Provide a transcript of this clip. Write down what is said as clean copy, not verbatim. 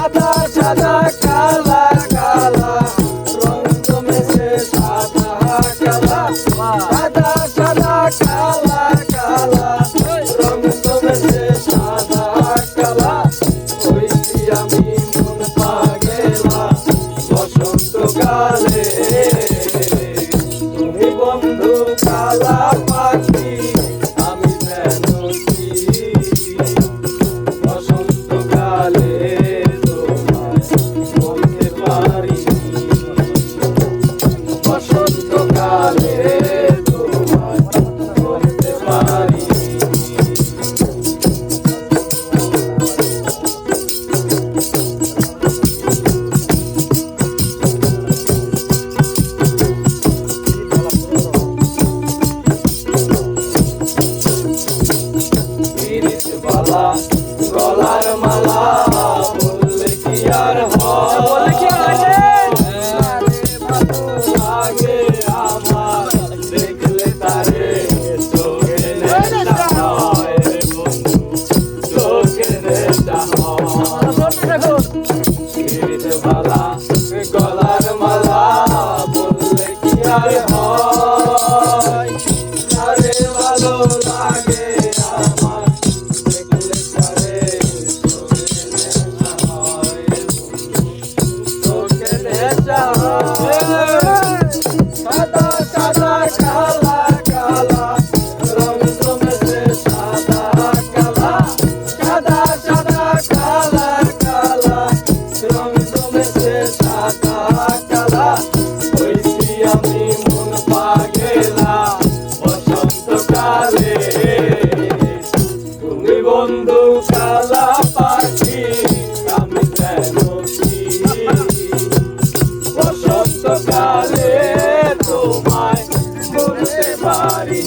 সাদা সাদা কালা কালা রং জমেছে সাদা কালা সাদা সাদা কালা কালা রং জমেছে সাদা কালা হইছি আমি মন পাগেলা বসন্তকালে তুমি বন্ধু কালা পাখি আমি যেন কি বসন্তকালে তোমায় বলতে পারি বসন্তকালে তোমায় বলতে পারি গলার মালা বললে কি আর লাগে আমার দেখলে তারে চোখে নেশা হয় বন্ধু চোখে নেশা হয় গলার মালা বললে কি আর হয় তারে ভালো লাগে আমার সাদা সাদা কালা কালা রং জমেছে সাদা কালা সাদা সাদা কালা কালা রং জমেছে সাদা কালা হইছি আমি মন পাগেলা বসন্তকালে তুমি বন্ধু কালা পাখি আমি যেন কি বসন্তকালে তোমায় বলতে পারি।